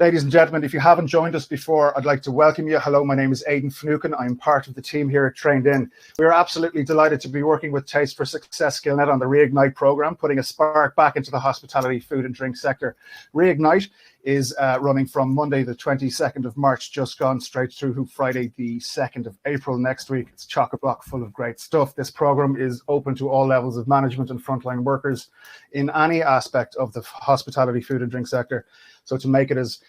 Ladies and gentlemen, if you haven't joined us before, I'd like to welcome you. Hello, my name is Aidan Finucane. I'm part of the team here at Trained In. We are absolutely delighted to be working with Taste for Success Skillnet on the Reignite program, putting a spark back into the hospitality, food and drink sector. Reignite is running from Monday the 22nd of March, just gone, straight through to Friday the 2nd of April next week. It's chock-a-block full of great stuff. This program is open to all levels of management and frontline workers in any aspect of the hospitality, food and drink sector. So to make it as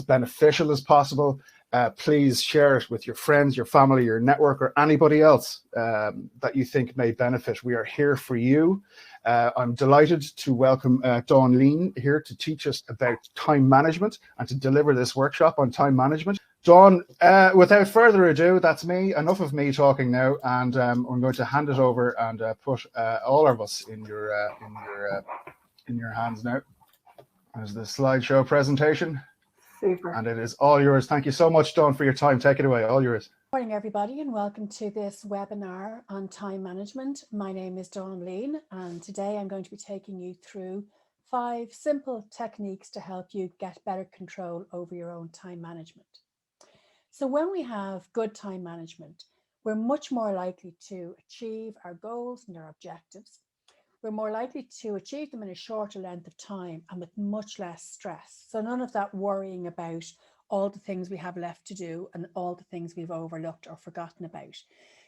beneficial as possible, please share it with your friends, your family, your network, or anybody else that you think may benefit. We are here for you. I'm delighted to welcome Dawn Lean here to teach us about time management and to deliver this workshop on time management. Dawn, without further ado, that's me. Enough of me talking now, and I'm going to hand it over and put all of us in your hands now. There's the slideshow presentation. Super. And it is all yours. Thank you so much, Dawn, for your time. Take it away. All yours. Good morning, everybody, and welcome to this webinar on time management. My name is Dawn Lean, and today I'm going to be taking you through 5 simple techniques to help you get better control over your own time management. So when we have good time management, we're much more likely to achieve our goals and our objectives. We're more likely to achieve them in a shorter length of time and with much less stress. So none of that worrying about all the things we have left to do and all the things we've overlooked or forgotten about.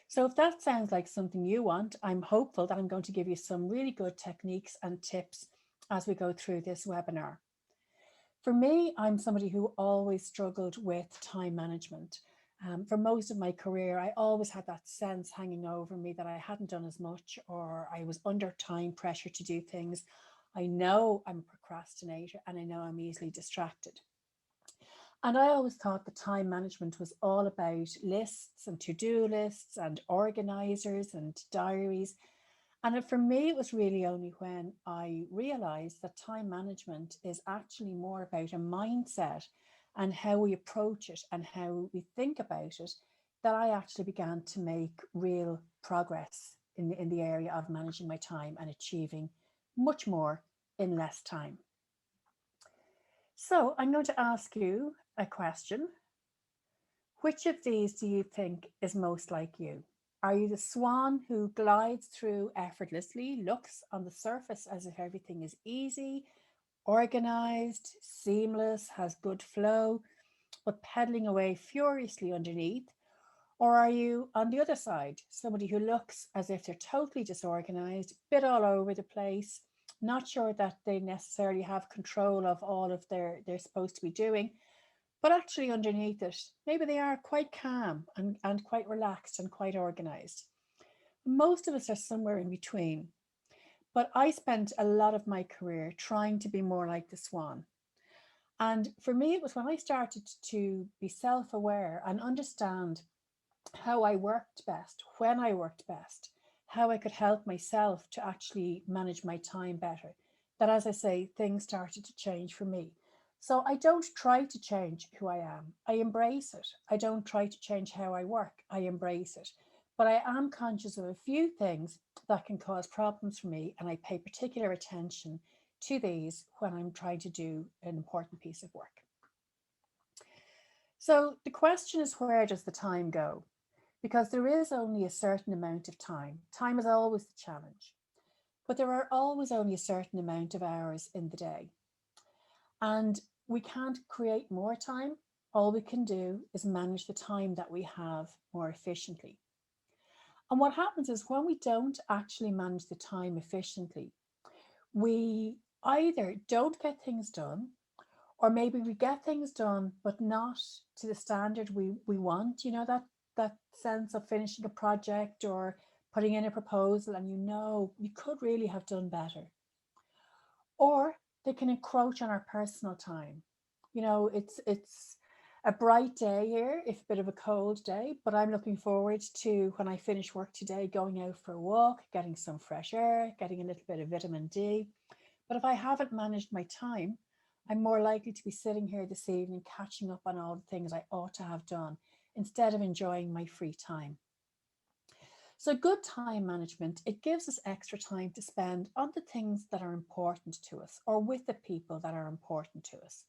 So if that sounds like something you want, I'm hopeful that I'm going to give you some really good techniques and tips as we go through this webinar. For me, I'm somebody who always struggled with time management. For most of my career, I always had that sense hanging over me that I hadn't done as much, or I was under time pressure to do things. I know I'm a procrastinator and I know I'm easily distracted. And I always thought that time management was all about lists and to-do lists and organizers and diaries. And for me, it was really only when I realized that time management is actually more about a mindset and how we approach it and how we think about it, that I actually began to make real progress in the area of managing my time and achieving much more in less time. So I'm going to ask you a question. Which of these do you think is most like you? Are you the swan who glides through effortlessly, looks on the surface as if everything is easy, organized, seamless, has good flow, but pedaling away furiously underneath? Or are you on the other side, somebody who looks as if they're totally disorganized, bit all over the place, not sure that they necessarily have control of all of they're supposed to be doing, but actually underneath it, maybe they are quite calm and quite relaxed and quite organized. Most of us are somewhere in between. But I spent a lot of my career trying to be more like the swan. And for me, it was when I started to be self-aware and understand how I worked best, when I worked best, how I could help myself to actually manage my time better, that, as I say, things started to change for me. So I don't try to change who I am. I embrace it. I don't try to change how I work. I embrace it. But I am conscious of a few things that can cause problems for me, and I pay particular attention to these when I'm trying to do an important piece of work. So the question is, where does the time go? Because there is only a certain amount of time. Time is always the challenge, but there are always only a certain amount of hours in the day. And we can't create more time. All we can do is manage the time that we have more efficiently. And what happens is, when we don't actually manage the time efficiently, we either don't get things done, or maybe we get things done, but not to the standard we want. You know, that sense of finishing a project or putting in a proposal and you could really have done better. Or they can encroach on our personal time. You know, it's a bright day here, if a bit of a cold day, but I'm looking forward to, when I finish work today, going out for a walk, getting some fresh air, getting a little bit of vitamin D. But if I haven't managed my time, I'm more likely to be sitting here this evening catching up on all the things I ought to have done instead of enjoying my free time. So good time management, it gives us extra time to spend on the things that are important to us, or with the people that are important to us.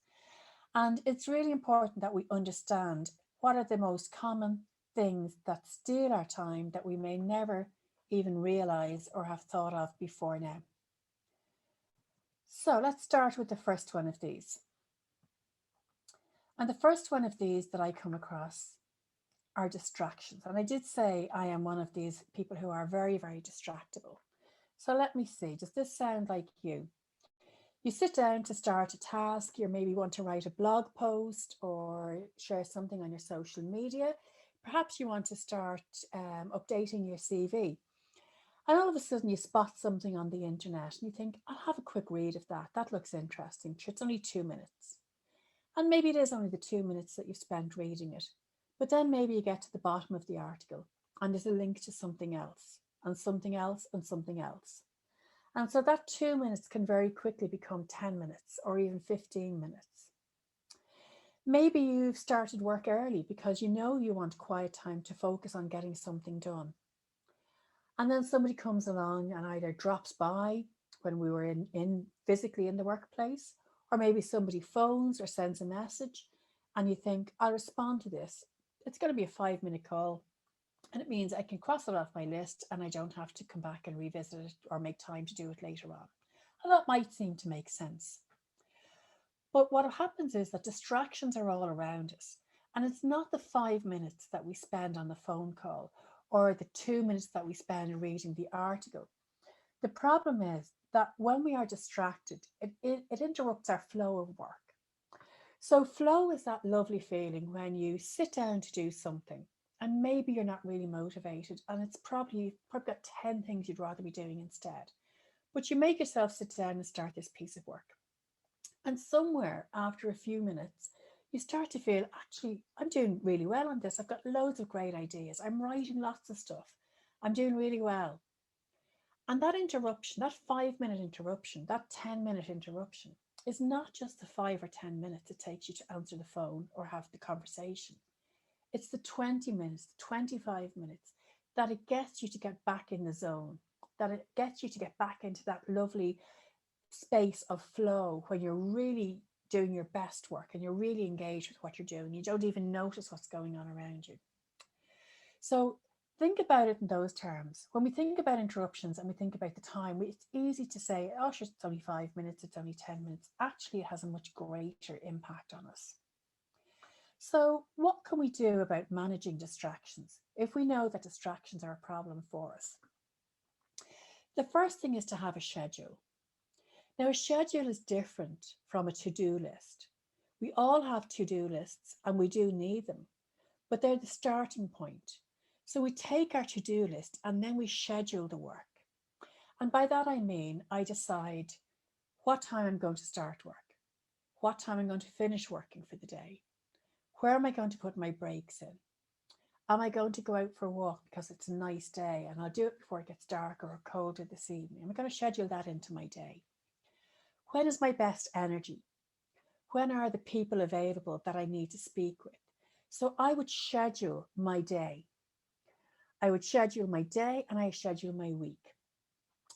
And it's really important that we understand what are the most common things that steal our time that we may never even realize or have thought of before now. So let's start with the first one of these. And the first one of these that I come across are distractions. And I did say I am one of these people who are very, very distractible. So let me see, does this sound like you? You sit down to start a task, you maybe want to write a blog post or share something on your social media. Perhaps you want to start updating your CV. And all of a sudden you spot something on the internet and you think, I'll have a quick read of that. That looks interesting. It's only 2 minutes. And maybe it is only the 2 minutes that you've spent reading it. But then maybe you get to the bottom of the article and there's a link to something else and something else and something else. And so that 2 minutes can very quickly become 10 minutes or even 15 minutes. Maybe you've started work early because you know you want quiet time to focus on getting something done. And then somebody comes along and either drops by when we were in physically in the workplace, or maybe somebody phones or sends a message and you think, I'll respond to this. It's going to be a 5-minute call. And it means I can cross it off my list and I don't have to come back and revisit it or make time to do it later on. And that might seem to make sense. But what happens is that distractions are all around us. And it's not the 5 minutes that we spend on the phone call or the 2 minutes that we spend reading the article. The problem is that when we are distracted, it interrupts our flow of work. So flow is that lovely feeling when you sit down to do something and maybe you're not really motivated and it's you've probably got 10 things you'd rather be doing instead. But you make yourself sit down and start this piece of work. And somewhere after a few minutes, you start to feel, actually, I'm doing really well on this. I've got loads of great ideas. I'm writing lots of stuff. I'm doing really well. And that interruption, that 5-minute interruption, that 10-minute interruption is not just the 5 or 10 minutes it takes you to answer the phone or have the conversation. It's the 20 minutes, the 25 minutes that it gets you to get back in the zone, that it gets you to get back into that lovely space of flow where you're really doing your best work and you're really engaged with what you're doing. You don't even notice what's going on around you. So think about it in those terms. When we think about interruptions and we think about the time, it's easy to say, oh, sure, it's only 5 minutes, it's only 10 minutes. Actually, it has a much greater impact on us. So what can we do about managing distractions if we know that distractions are a problem for us? The first thing is to have a schedule. Now, a schedule is different from a to-do list. We all have to-do lists and we do need them, but they're the starting point. So we take our to-do list and then we schedule the work. And by that I mean, I decide what time I'm going to start work, what time I'm going to finish working for the day, where am I going to put my breaks in? Am I going to go out for a walk because it's a nice day and I'll do it before it gets darker or colder this evening? Am I going to schedule that into my day? When is my best energy? When are the people available that I need to speak with? So I would schedule my day. I would schedule my day and I schedule my week.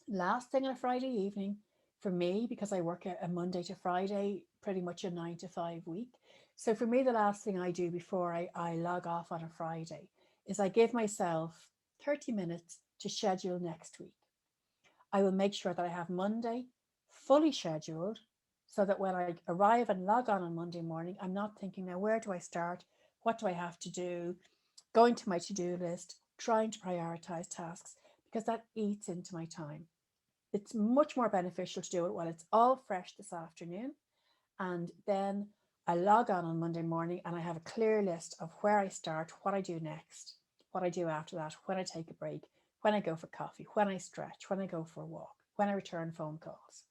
Last thing on a Friday evening, for me, because I work a Monday to Friday, pretty much a 9 to 5 week. So for me, the last thing I do before I log off on a Friday is I give myself 30 minutes to schedule next week. I will make sure that I have Monday fully scheduled so that when I arrive and log on Monday morning, I'm not thinking, now, where do I start? What do I have to do? Going to my to-do list, trying to prioritize tasks, because that eats into my time. It's much more beneficial to do it while it's all fresh this afternoon. And then I log on Monday morning and I have a clear list of where I start, what I do next, what I do after that, when I take a break, when I go for coffee, when I stretch, when I go for a walk, when I return phone calls.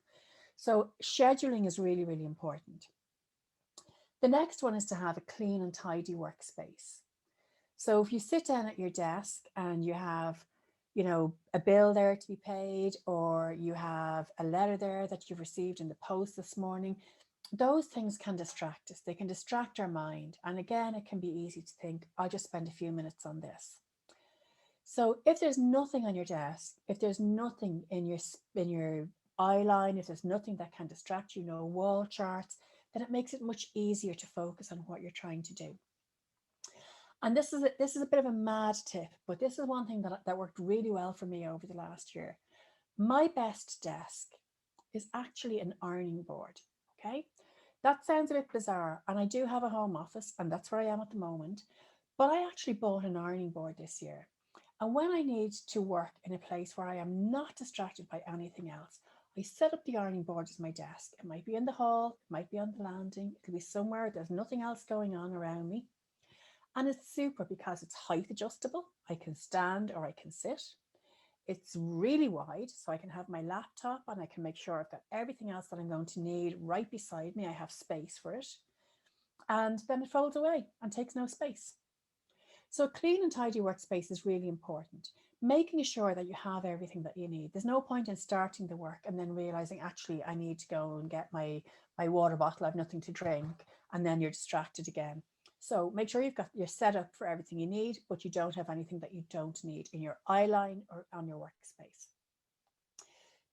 So scheduling is really, really important. The next one is to have a clean and tidy workspace. So if you sit down at your desk and you have, a bill there to be paid, or you have a letter there that you've received in the post this morning, those things can distract us. They can distract our mind. And again, it can be easy to think, I'll just spend a few minutes on this. So if there's nothing on your desk, if there's nothing in your eye line, if there's nothing that can distract you, no wall charts, then it makes it much easier to focus on what you're trying to do. And this is a bit of a mad tip, but this is one thing that worked really well for me over the last year. My best desk is actually an ironing board. Okay. That sounds a bit bizarre. And I do have a home office, and that's where I am at the moment. But I actually bought an ironing board this year. And when I need to work in a place where I am not distracted by anything else, I set up the ironing board as my desk. It might be in the hall, it might be on the landing, it'll be somewhere there's nothing else going on around me. And it's super because it's height adjustable. I can stand or I can sit. It's really wide, so I can have my laptop and I can make sure I've got everything else that I'm going to need right beside me. I have space for it. And then it folds away and takes no space. So a clean and tidy workspace is really important. Making sure that you have everything that you need. There's no point in starting the work and then realizing, actually, I need to go and get my water bottle. I have nothing to drink. And then you're distracted again. So make sure you're set up for everything you need, but you don't have anything that you don't need in your eye line or on your workspace.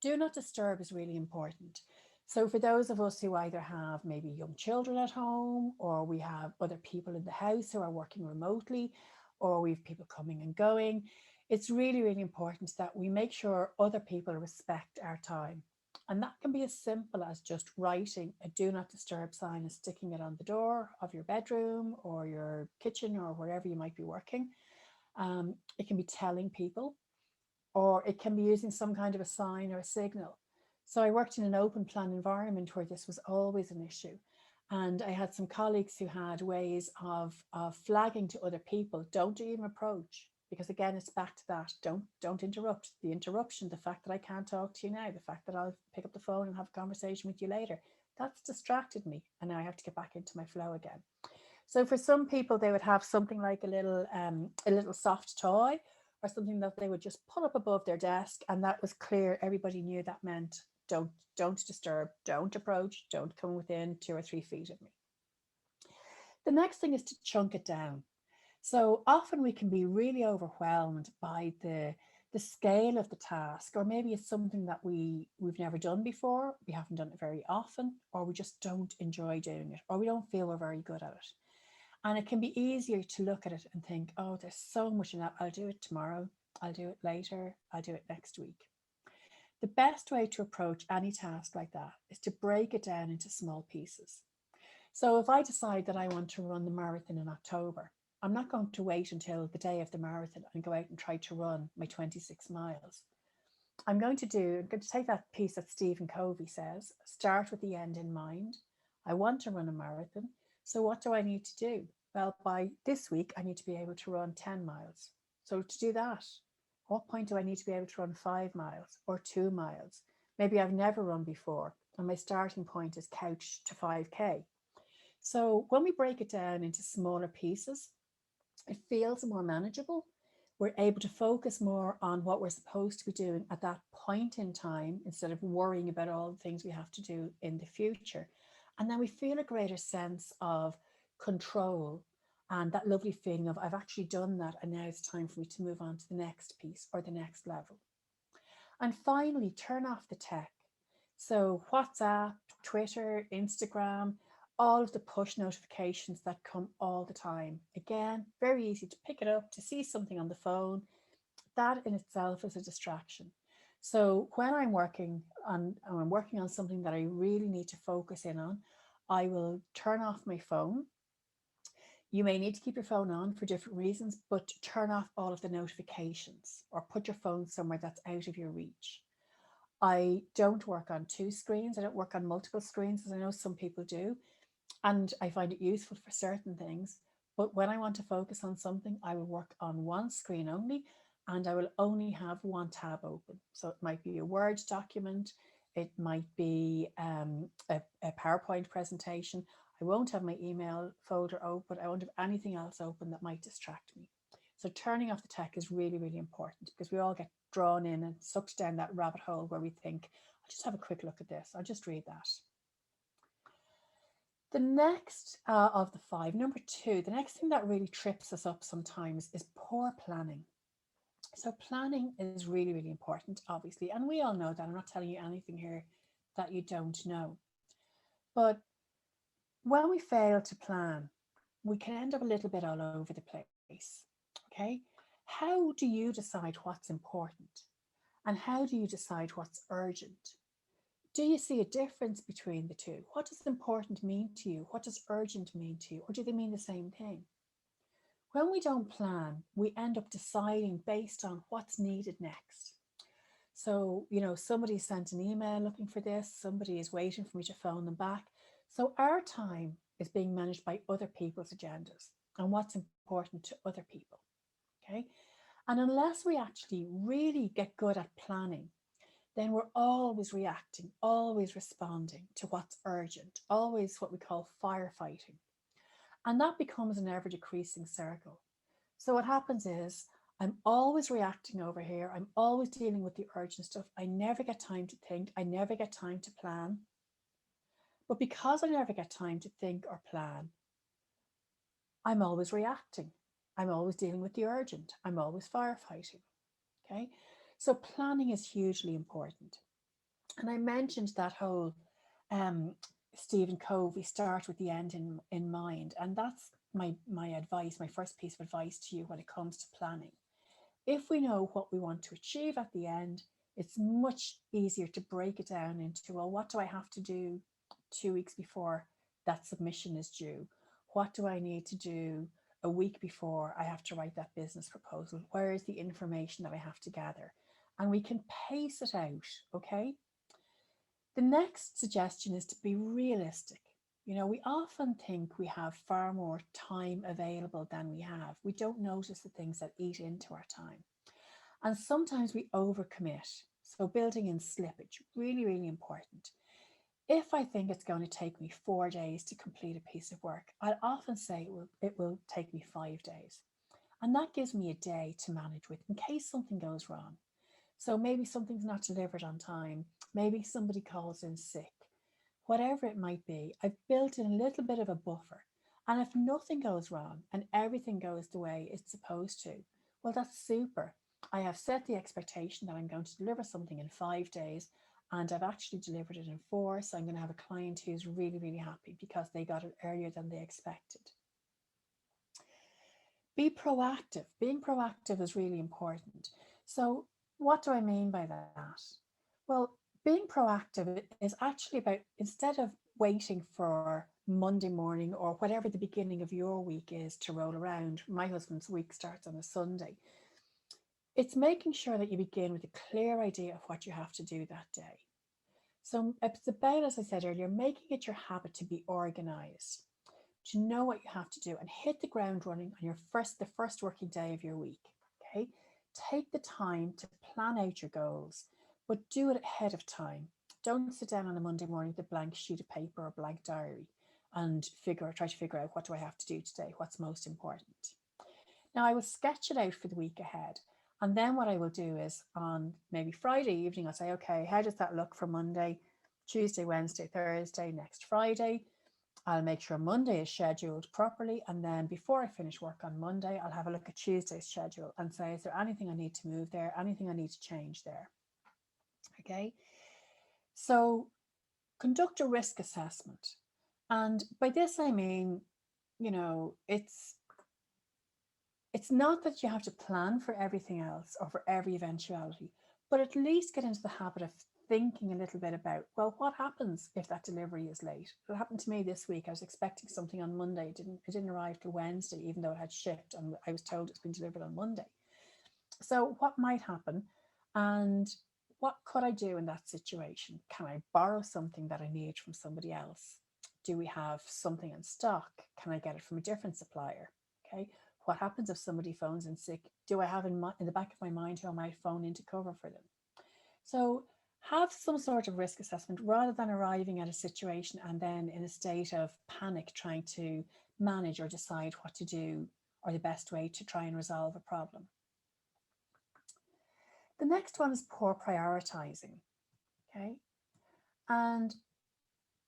Do not disturb is really important. So for those of us who either have maybe young children at home, or we have other people in the house who are working remotely, or we have people coming and going, it's really, really important that we make sure other people respect our time. And that can be as simple as just writing a do not disturb sign and sticking it on the door of your bedroom or your kitchen or wherever you might be working. It can be telling people, or it can be using some kind of a sign or a signal. So I worked in an open plan environment where this was always an issue. And I had some colleagues who had ways of flagging to other people, don't even approach. Because again, it's back to that, don't interrupt. The interruption, the fact that I can't talk to you now, the fact that I'll pick up the phone and have a conversation with you later, that's distracted me. And now I have to get back into my flow again. So for some people, they would have something like a little soft toy or something that they would just put up above their desk. And that was clear. Everybody knew that meant don't disturb, don't approach, don't come within 2 or 3 feet of me. The next thing is to chunk it down. So often we can be really overwhelmed by the scale of the task, or maybe it's something that we've never done before, we haven't done it very often, or we just don't enjoy doing it, or we don't feel we're very good at it. And it can be easier to look at it and think, oh, there's so much in that. I'll do it tomorrow. I'll do it later. I'll do it next week. The best way to approach any task like that is to break it down into small pieces. So if I decide that I want to run the marathon in October, I'm not going to wait until the day of the marathon and go out and try to run my 26 miles. I'm going to take that piece that Stephen Covey says, start with the end in mind. I want to run a marathon. So what do I need to do? Well, by this week, I need to be able to run 10 miles. So to do that, what point do I need to be able to run 5 miles or 2 miles? Maybe I've never run before and my starting point is couched to 5K. So when we break it down into smaller pieces, it feels more manageable. We're able to focus more on what we're supposed to be doing at that point in time instead of worrying about all the things we have to do in the future. And then we feel a greater sense of control and that lovely feeling of I've actually done that and now it's time for me to move on to the next piece or the next level. And finally, turn off the tech. So WhatsApp, Twitter, Instagram, all of the push notifications that come all the time. Again, very easy to pick it up, to see something on the phone. That in itself is a distraction. So when I'm working on something that I really need to focus in on, I will turn off my phone. You may need to keep your phone on for different reasons, but turn off all of the notifications or put your phone somewhere that's out of your reach. I don't work on 2 screens. I don't work on multiple screens, as I know some people do. And I find it useful for certain things. But when I want to focus on something, I will work on 1 screen only, and I will only have 1 tab open. So it might be a Word document. It might be a PowerPoint presentation. I won't have my email folder open. I won't have anything else open that might distract me. So turning off the tech is really, really important because we all get drawn in and sucked down that rabbit hole where we think, I'll just have a quick look at this. I'll just read that. The next of the 5, number 2, the next thing that really trips us up sometimes is poor planning. So planning is really, really important, obviously. And we all know that. I'm not telling you anything here that you don't know. But when we fail to plan, we can end up a little bit all over the place. Okay. How do you decide what's important? And how do you decide what's urgent? Do you see a difference between the two? What does important mean to you? What does urgent mean to you? Or do they mean the same thing? When we don't plan, we end up deciding based on what's needed next. So, somebody sent an email looking for this, somebody is waiting for me to phone them back. So our time is being managed by other people's agendas and what's important to other people. Okay. And unless we actually really get good at planning, then we're always reacting, always responding to what's urgent, always what we call firefighting. And that becomes an ever decreasing circle. So what happens is I'm always reacting over here. I'm always dealing with the urgent stuff. I never get time to think. I never get time to plan. But because I never get time to think or plan, I'm always reacting. I'm always dealing with the urgent. I'm always firefighting. Okay. So planning is hugely important. And I mentioned that whole Stephen Covey, start with the end in mind. And that's my advice, my first piece of advice to you when it comes to planning. If we know what we want to achieve at the end, it's much easier to break it down into, well, what do I have to do 2 weeks before that submission is due? What do I need to do a week before I have to write that business proposal? Where is the information that I have to gather? And we can pace it out, okay? The next suggestion is to be realistic. We often think we have far more time available than we have. We don't notice the things that eat into our time. And sometimes we overcommit. So building in slippage, really, really important. If I think it's going to take me 4 days to complete a piece of work, I'll often say it will take me 5 days. And that gives me a day to manage with in case something goes wrong. So maybe something's not delivered on time. Maybe somebody calls in sick. Whatever it might be, I've built in a little bit of a buffer. And if nothing goes wrong and everything goes the way it's supposed to, well, that's super. I have set the expectation that I'm going to deliver something in 5 days, and I've actually delivered it in 4. So I'm going to have a client who's really, really happy because they got it earlier than they expected. Be proactive. Being proactive is really important. So what do I mean by that? Well, being proactive is actually about, instead of waiting for Monday morning or whatever the beginning of your week is to roll around, my husband's week starts on a Sunday. It's making sure that you begin with a clear idea of what you have to do that day. So it's about, as I said earlier, making it your habit to be organized, to know what you have to do and hit the ground running on the first working day of your week. Okay. Take the time to plan out your goals, but do it ahead of time. Don't sit down on a Monday morning with a blank sheet of paper or blank diary and try to figure out, what do I have to do today? What's most important? Now I will sketch it out for the week ahead. And then what I will do is on maybe Friday evening, I'll say, okay, how does that look for Monday, Tuesday, Wednesday, Thursday, next Friday? I'll make sure Monday is scheduled properly. And then before I finish work on Monday, I'll have a look at Tuesday's schedule and say, is there anything I need to move there? Anything I need to change there? Okay. So conduct a risk assessment. And by this, I mean, it's not that you have to plan for everything else or for every eventuality, but at least get into the habit of thinking a little bit about, well, what happens if that delivery is late? It happened to me this week. I was expecting something on Monday. It didn't arrive till Wednesday, even though it had shipped, and I was told it's been delivered on Monday. So what might happen, and what could I do in that situation? Can I borrow something that I need from somebody else? Do we have something in stock? Can I get it from a different supplier? Okay. What happens if somebody phones in sick? Do I have in the back of my mind who I might phone in to cover for them? So have some sort of risk assessment rather than arriving at a situation and then in a state of panic trying to manage or decide what to do or the best way to try and resolve a problem. The next one is poor prioritizing. Okay. And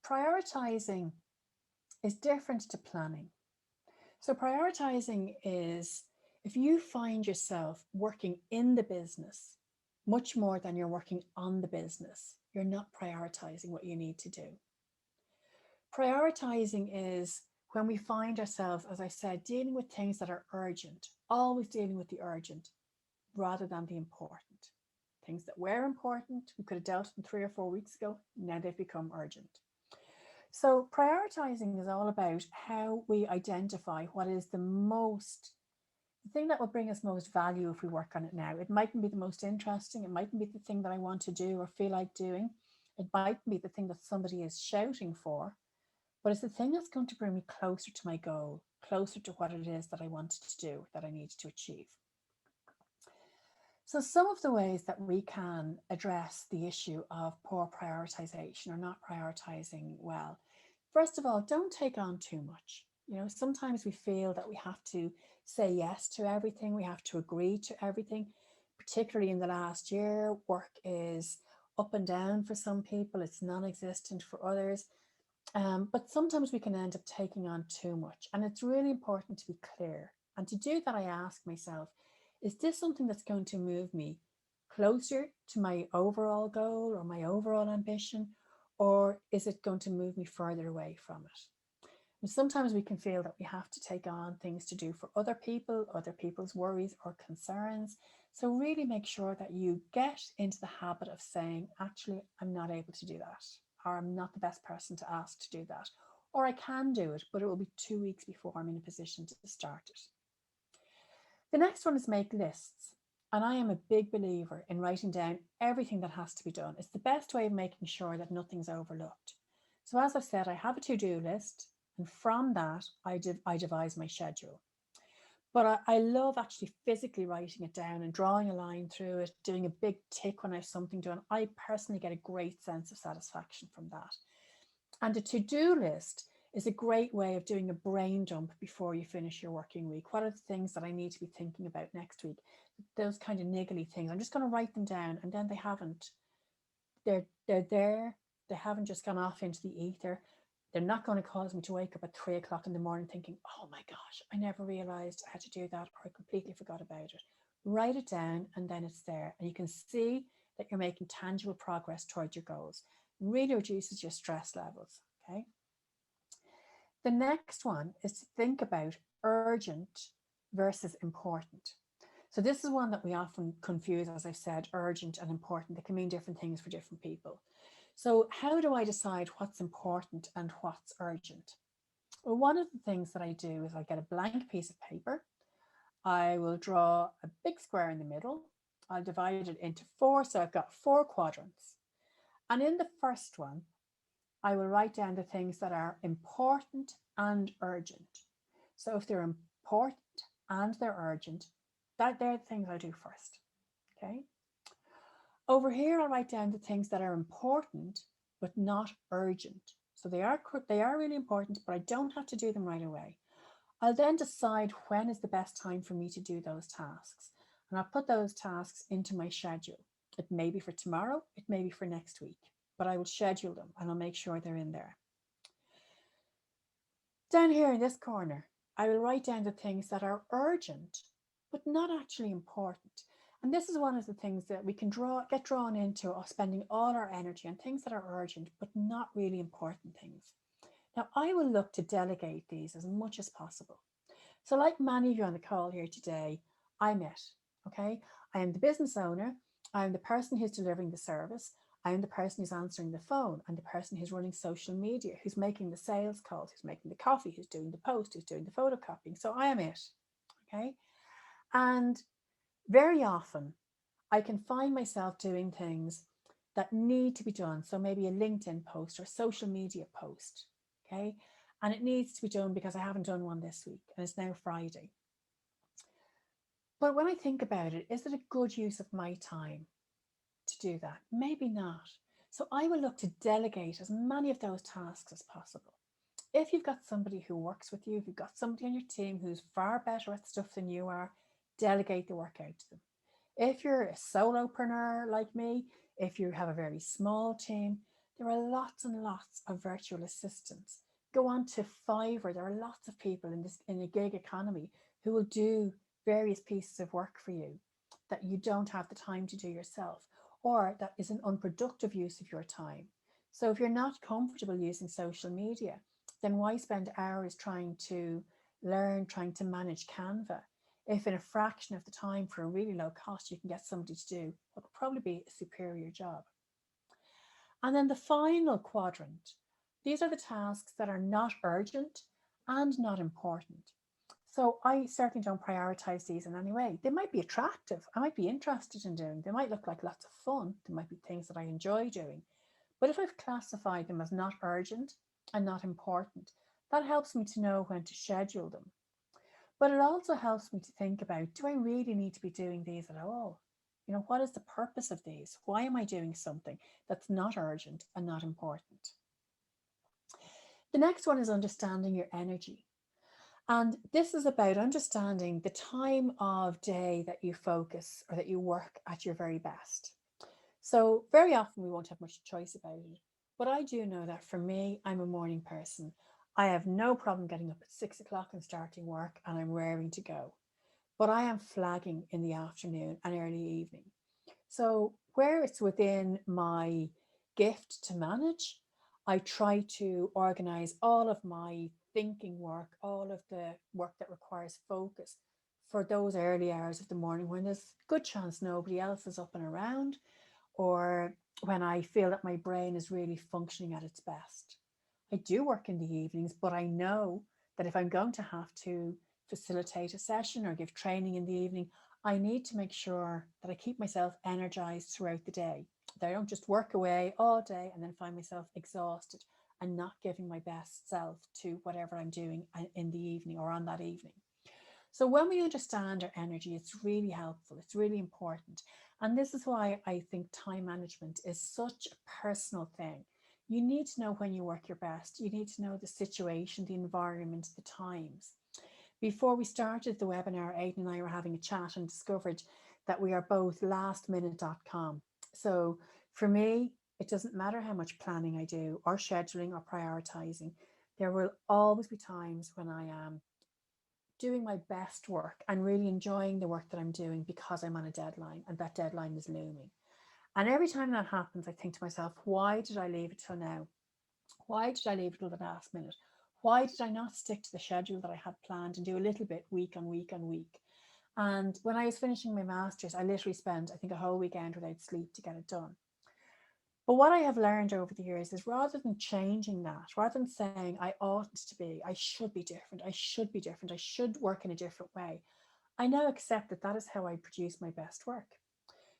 prioritizing is different to planning. So prioritizing is if you find yourself working in the business much more than you're working on the business, you're not prioritizing what you need to do. Prioritizing is when we find ourselves, as I said, dealing with things that are urgent, always dealing with the urgent rather than the important. Things that were important, we could have dealt with them 3 or 4 weeks ago, now they've become urgent. So prioritizing is all about how we identify what is the thing that will bring us most value if we work on it now. It mightn't be the most interesting. It mightn't be the thing that I want to do or feel like doing. It might be the thing that somebody is shouting for, but it's the thing that's going to bring me closer to my goal, closer to what it is that I wanted to do, that I need to achieve. So some of the ways that we can address the issue of poor prioritization or not prioritizing well, first of all, don't take on too much. Sometimes we feel that we have to say yes to everything, we have to agree to everything, particularly in the last year. Work is up and down for some people, it's non-existent for others. But sometimes we can end up taking on too much. And it's really important to be clear. And to do that, I ask myself, is this something that's going to move me closer to my overall goal or my overall ambition? Or is it going to move me further away from it? And sometimes we can feel that we have to take on things to do for other people, other people's worries or concerns. So really make sure that you get into the habit of saying, actually, I'm not able to do that, or I'm not the best person to ask to do that, or I can do it, but it will be 2 weeks before I'm in a position to start it. The next one is make lists. And I am a big believer in writing down everything that has to be done. It's the best way of making sure that nothing's overlooked. So as I've said, I have a to-do list, and from that, I devise my schedule. But I love actually physically writing it down and drawing a line through it, doing a big tick when I have something done. I personally get a great sense of satisfaction from that. And a to-do list is a great way of doing a brain dump before you finish your working week. What are the things that I need to be thinking about next week? Those kind of niggly things. I'm just going to write them down, and then they're there. They haven't just gone off into the ether. They're not going to cause me to wake up at 3 o'clock in the morning thinking, oh my gosh, I never realized I had to do that, or I completely forgot about it. Write it down, and then it's there. And you can see that you're making tangible progress towards your goals. Really reduces your stress levels, okay? The next one is to think about urgent versus important. So this is one that we often confuse, as I said, urgent and important. They can mean different things for different people. So how do I decide what's important and what's urgent? Well, one of the things that I do is I get a blank piece of paper. I will draw a big square in the middle. I'll divide it into 4. So I've got 4 quadrants. And in the first one, I will write down the things that are important and urgent. So if they're important and they're urgent, they're the things I do first. Okay. Over here, I'll write down the things that are important but not urgent. So they are really important, but I don't have to do them right away. I'll then decide when is the best time for me to do those tasks. And I'll put those tasks into my schedule. It may be for tomorrow, it may be for next week, but I will schedule them and I'll make sure they're in there. Down here in this corner, I will write down the things that are urgent, but not actually important. And this is one of the things that we can get drawn into, of spending all our energy on things that are urgent, but not really important things. Now, I will look to delegate these as much as possible. So like many of you on the call here today, I'm it, okay? I am the business owner. I'm the person who's delivering the service. I'm the person who's answering the phone. I'm the person who's running social media, who's making the sales calls, who's making the coffee, who's doing the post, who's doing the photocopying. So I am it, okay? And very often I can find myself doing things that need to be done. So maybe a LinkedIn post or a social media post, okay? And it needs to be done because I haven't done one this week and it's now Friday. But when I think about it, is it a good use of my time to do that? Maybe not. So I will look to delegate as many of those tasks as possible. If you've got somebody who works with you, if you've got somebody on your team who's far better at stuff than you are, delegate the work out to them. If you're a solopreneur like me, if you have a very small team, there are lots and lots of virtual assistants. Go on to Fiverr. There are lots of people in a gig economy who will do various pieces of work for you that you don't have the time to do yourself, or that is an unproductive use of your time. So if you're not comfortable using social media, then why spend hours trying to learn, trying to manage Canva, if in a fraction of the time for a really low cost, you can get somebody to do what will probably be a superior job. And then the final quadrant, these are the tasks that are not urgent and not important. So I certainly don't prioritize these in any way. They might be attractive. I might be interested in doing. They might look like lots of fun. They might be things that I enjoy doing. But if I've classified them as not urgent and not important, that helps me to know when to schedule them. But it also helps me to think about, do I really need to be doing these at all? You know, what is the purpose of these? Why am I doing something that's not urgent and not important? The next one is understanding your energy. And this is about understanding the time of day that you focus or that you work at your very best. So very often we won't have much choice about it. But I do know that for me, I'm a morning person. I have no problem getting up at 6 o'clock and starting work, and I'm raring to go. But I am flagging in the afternoon and early evening. So where it's within my gift to manage, I try to organize all of my thinking work, all of the work that requires focus for those early hours of the morning when there's a good chance nobody else is up and around, or when I feel that my brain is really functioning at its best. I do work in the evenings, but I know that if I'm going to have to facilitate a session or give training in the evening, I need to make sure that I keep myself energized throughout the day, that I don't just work away all day and then find myself exhausted and not giving my best self to whatever I'm doing in the evening or on that evening. So when we understand our energy, it's really helpful. It's really important. And this is why I think time management is such a personal thing. You need to know when you work your best. You need to know the situation, the environment, the times. Before we started the webinar, Aidan and I were having a chat and discovered that we are both lastminute.com. So for me, it doesn't matter how much planning I do or scheduling or prioritizing. There will always be times when I am doing my best work and really enjoying the work that I'm doing because I'm on a deadline and that deadline is looming. And every time that happens, I think to myself, why did I leave it till now? Why did I leave it till the last minute? Why did I not stick to the schedule that I had planned and do a little bit week on week on week? And when I was finishing my master's, I literally spent, I think, a whole weekend without sleep to get it done. But what I have learned over the years is rather than changing that, rather than saying I ought to be, I should be different, I should be different, I should work in a different way, I now accept that that is how I produce my best work.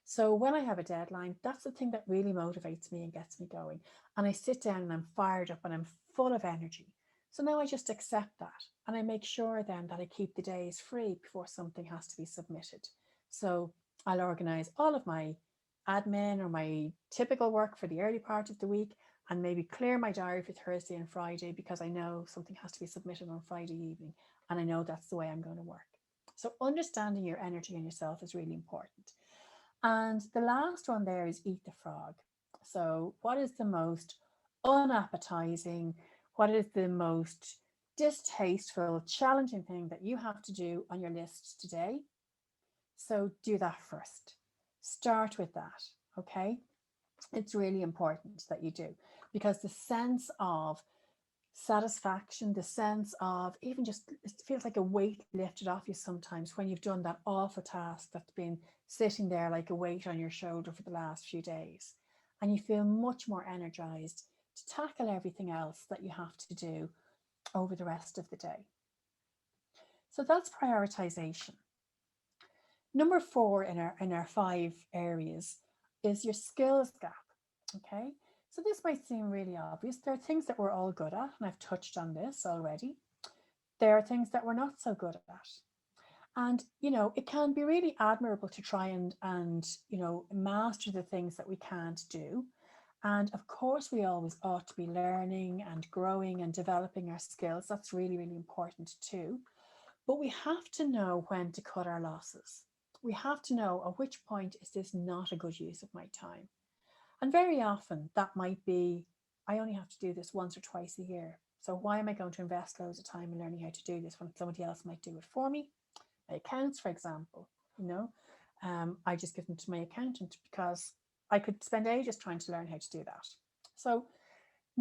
So when I have a deadline, that's the thing that really motivates me and gets me going. And I sit down and I'm fired up and I'm full of energy. So now I just accept that. And I make sure then that I keep the days free before something has to be submitted. So I'll organize all of my admin or my typical work for the early part of the week and maybe clear my diary for Thursday and Friday because I know something has to be submitted on Friday evening. And I know that's the way I'm going to work. So understanding your energy and yourself is really important. And the last one there is eat the frog. So, what is the most unappetizing? What is the most distasteful, challenging thing that you have to do on your list today? So, do that first. Start with that. Okay. It's really important that you do because the sense of satisfaction, the sense of even just, it feels like a weight lifted off you sometimes when you've done that awful task that's been sitting there like a weight on your shoulder for the last few days. And you feel much more energized to tackle everything else that you have to do over the rest of the day. So that's prioritization. Number 4 in our 5 areas is your skills gap. Okay. So this might seem really obvious. There are things that we're all good at, and I've touched on this already. There are things that we're not so good at. And, you know, it can be really admirable to try and master the things that we can't do. And of course, we always ought to be learning and growing and developing our skills. That's really, really important too. But we have to know when to cut our losses. We have to know at which point is this not a good use of my time. And very often that might be, I only have to do this once or twice a year. So why am I going to invest loads of time in learning how to do this when somebody else might do it for me? My accounts, for example, I just give them to my accountant because I could spend ages trying to learn how to do that. So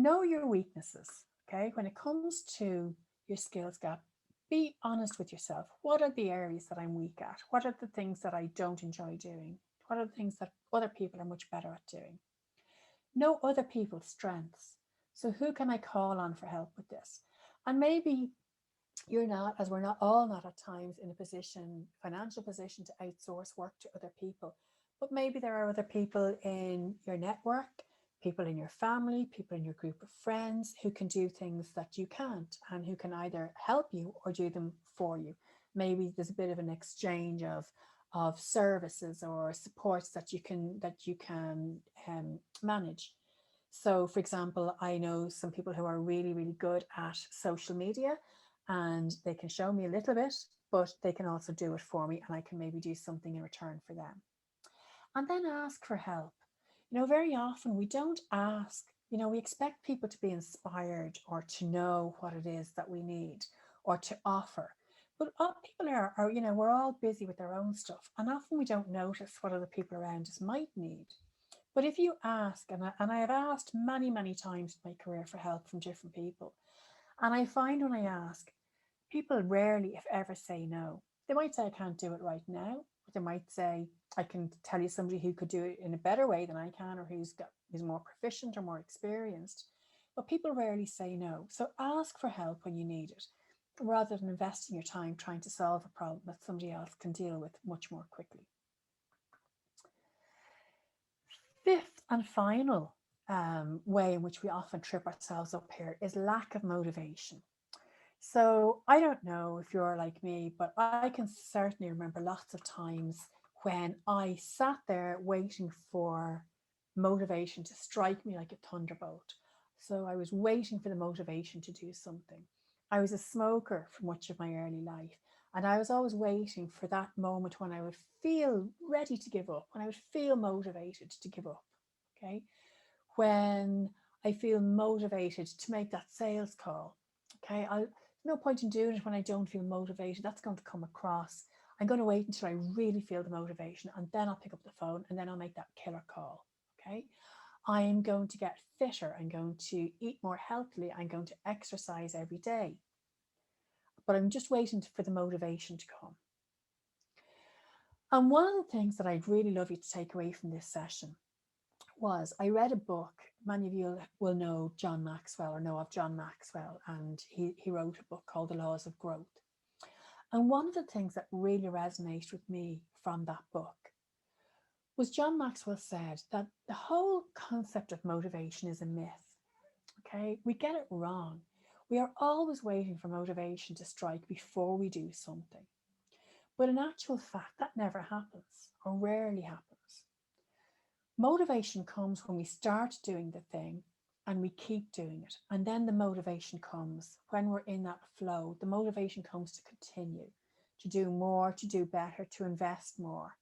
Know your weaknesses. Okay. When it comes to your skills gap, be honest with yourself. What are the areas that I'm weak at? What are the things that I don't enjoy doing? What are the things that other people are much better at doing? Know other people's strengths. So who can I call on for help with this? And maybe you're not, as we're not all not at times in a position, financial position to outsource work to other people, but maybe there are other people in your network, people in your family, people in your group of friends who can do things that you can't and who can either help you or do them for you. Maybe there's a bit of an exchange of services or supports that you can manage. So, for example, I know some people who are really, really good at social media and they can show me a little bit, but they can also do it for me and I can maybe do something in return for them. And then ask for help. Very often we don't ask, we expect people to be inspired or to know what it is that we need or to offer. But people are, we're all busy with their own stuff. And often we don't notice what other people around us might need. But if you ask, and I have asked many, many times in my career for help from different people, and I find when I ask, people rarely, if ever, say no. They might say, I can't do it right now. Or they might say, I can tell you somebody who could do it in a better way than I can, or who's more proficient or more experienced. But people rarely say no. So ask for help when you need it, rather than investing your time trying to solve a problem that somebody else can deal with much more quickly. Fifth and final way in which we often trip ourselves up here is lack of motivation. So I don't know if you're like me, but I can certainly remember lots of times when I sat there waiting for motivation to strike me like a thunderbolt. So I was waiting for the motivation to do something. I was a smoker for much of my early life, and I was always waiting for that moment when I would feel ready to give up, when I would feel motivated to give up. Okay. When I feel motivated to make that sales call. Okay. No point in doing it when I don't feel motivated. That's going to come across. I'm going to wait until I really feel the motivation and then I'll pick up the phone and then I'll make that killer call. Okay. I'm going to get fitter. I'm going to eat more healthily. I'm going to exercise every day. But I'm just waiting for the motivation to come. And one of the things that I'd really love you to take away from this session was I read a book. Many of you will know John Maxwell or know of John Maxwell, and he wrote a book called The Laws of Growth. And one of the things that really resonated with me from that book was John Maxwell said that the whole concept of motivation is a myth. Okay, we get it wrong. We are always waiting for motivation to strike before we do something. But in actual fact, that never happens or rarely happens. Motivation comes when we start doing the thing and we keep doing it. And then the motivation comes when we're in that flow. The motivation comes to continue, to do more, to do better, to invest more.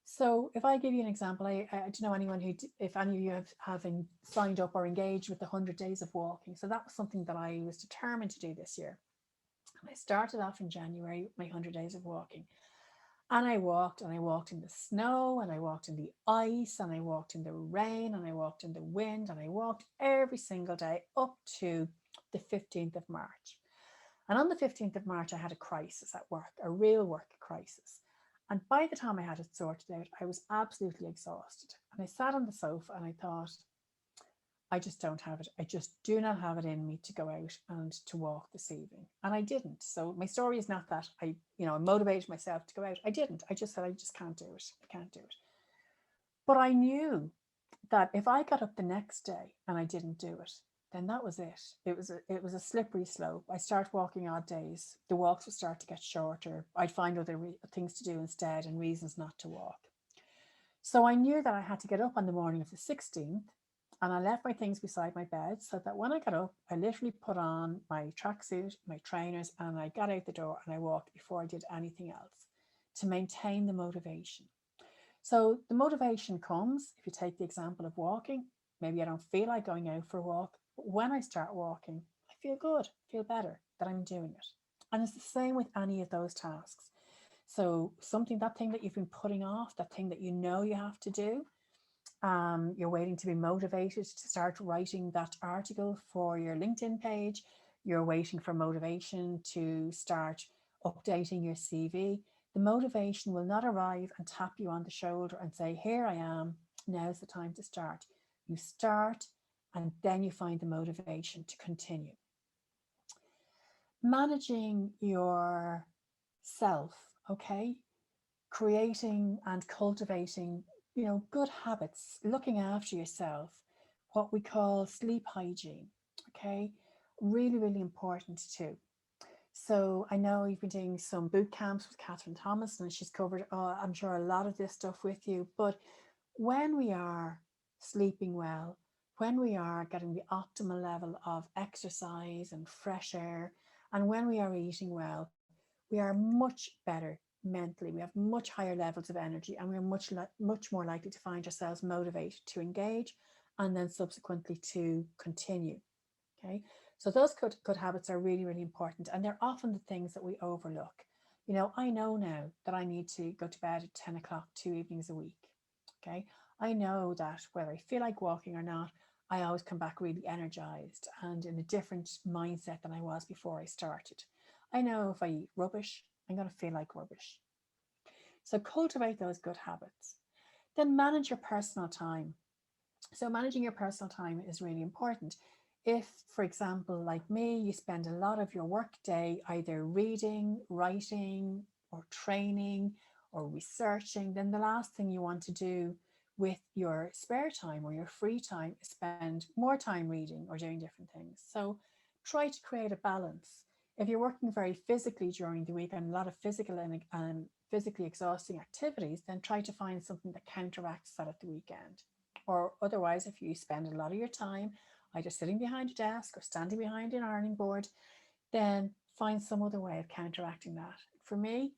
So if I give you an example, I don't know anyone who, if any of you have signed up or engaged with the 100 days of walking. So that was something that I was determined to do this year. And I started off in January with my 100 days of walking. And I walked in the snow and I walked in the ice and I walked in the rain and I walked in the wind and I walked every single day up to the 15th of March. And on the 15th of March, I had a crisis at work, a real work crisis. And by the time I had it sorted out, I was absolutely exhausted. And I sat on the sofa and I thought, I just don't have it. I just do not have it in me to go out and to walk this evening. And I didn't. So my story is not that I motivated myself to go out. I didn't. I just said, I just can't do it. I can't do it. But I knew that if I got up the next day and I didn't do it, then that was it. It was a slippery slope. I start walking odd days. The walks would start to get shorter. I'd find other things to do instead and reasons not to walk. So I knew that I had to get up on the morning of the 16th. And I left my things beside my bed so that when I got up, I literally put on my tracksuit, my trainers, and I got out the door and I walked before I did anything else to maintain the motivation. So the motivation comes, if you take the example of walking, maybe I don't feel like going out for a walk, but when I start walking, I feel good, feel better that I'm doing it. And it's the same with any of those tasks. So that thing that you've been putting off, that thing that you know you have to do, You're waiting to be motivated to start writing that article for your LinkedIn page. You're waiting for motivation to start updating your CV. The motivation will not arrive and tap you on the shoulder and say, here I am, now's the time to start. You start and then you find the motivation to continue. Managing your self, okay? Creating and cultivating, good habits, looking after yourself, what we call sleep hygiene, okay? Really, really important too. So I know you've been doing some boot camps with Catherine Thomas, and she's covered, I'm sure, a lot of this stuff with you. But when we are sleeping well, when we are getting the optimal level of exercise and fresh air, and when we are eating well, we are much better mentally. We have much higher levels of energy, and we're much more likely to find ourselves motivated to engage and then subsequently to continue. Okay, so those good habits are really, really important, and they're often the things that we overlook. I know now that I need to go to bed at 10 o'clock 2 evenings a week. Okay, I know that whether I feel like walking or not, I always come back really energized and in a different mindset than I was before I started. I know if I eat rubbish, I'm going to feel like rubbish. So cultivate those good habits. Then manage your personal time. So managing your personal time is really important. If, for example, like me, you spend a lot of your work day either reading, writing, or training, or researching, then the last thing you want to do with your spare time or your free time is spend more time reading or doing different things. So try to create a balance. If you're working very physically during the week and a lot of physical and physically exhausting activities, then try to find something that counteracts that at the weekend. Or otherwise, if you spend a lot of your time either sitting behind a desk or standing behind an ironing board, then find some other way of counteracting that. For me,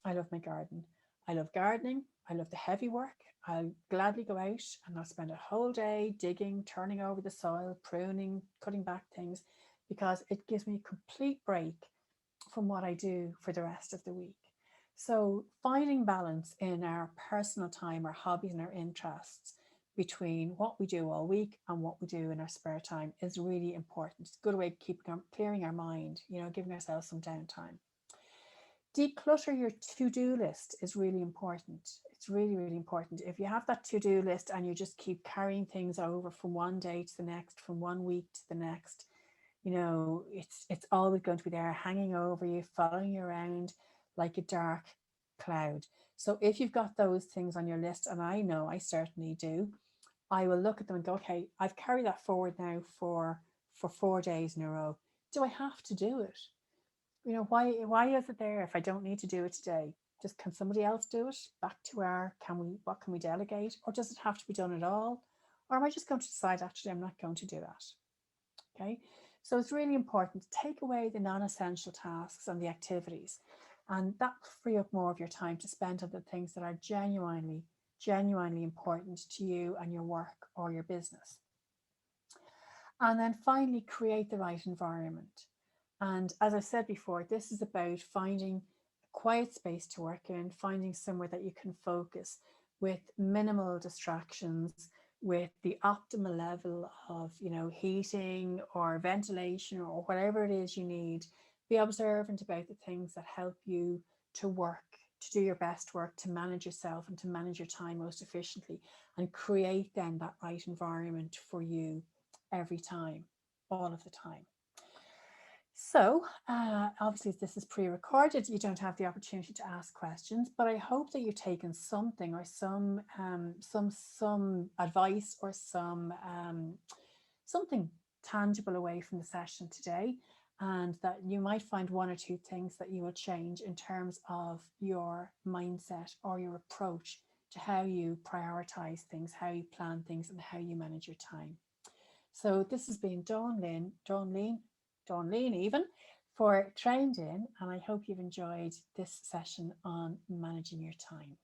I love my garden. I love gardening. I love the heavy work. I'll gladly go out and I'll spend a whole day digging, turning over the soil, pruning, cutting back things, because it gives me a complete break from what I do for the rest of the week. So finding balance in our personal time, our hobbies and our interests between what we do all week and what we do in our spare time is really important. It's a good way of clearing our mind, giving ourselves some downtime. Declutter your to-do list is really important. It's really, really important. If you have that to-do list and you just keep carrying things over from one day to the next, from one week to the next, it's always going to be there hanging over you, following you around like a dark cloud. So if you've got those things on your list, and I know I certainly do, I will look at them and go, okay, I've carried that forward now for 4 days in a row. Do I have to do it? Why is it there if I don't need to do it today? Just can somebody else do it? Back to what can we delegate? Or does it have to be done at all? Or am I just going to decide, actually, I'm not going to do that? Okay, so it's really important to take away the non-essential tasks and the activities, and that will free up more of your time to spend on the things that are genuinely important to you and your work or your business. And then finally, create the right environment. And as I said before, this is about finding a quiet space to work in, finding somewhere that you can focus with minimal distractions, with the optimal level of, heating or ventilation or whatever it is you need. Be observant about the things that help you to work, to do your best work, to manage yourself and to manage your time most efficiently, and create then that right environment for you every time, all of the time. So obviously this is pre-recorded, you don't have the opportunity to ask questions, but I hope that you've taken something or some advice or something tangible away from the session today, and that you might find one or two things that you will change in terms of your mindset or your approach to how you prioritize things, how you plan things, and how you manage your time. So this has been Dawn Lean even for Trained In, and I hope you've enjoyed this session on managing your time.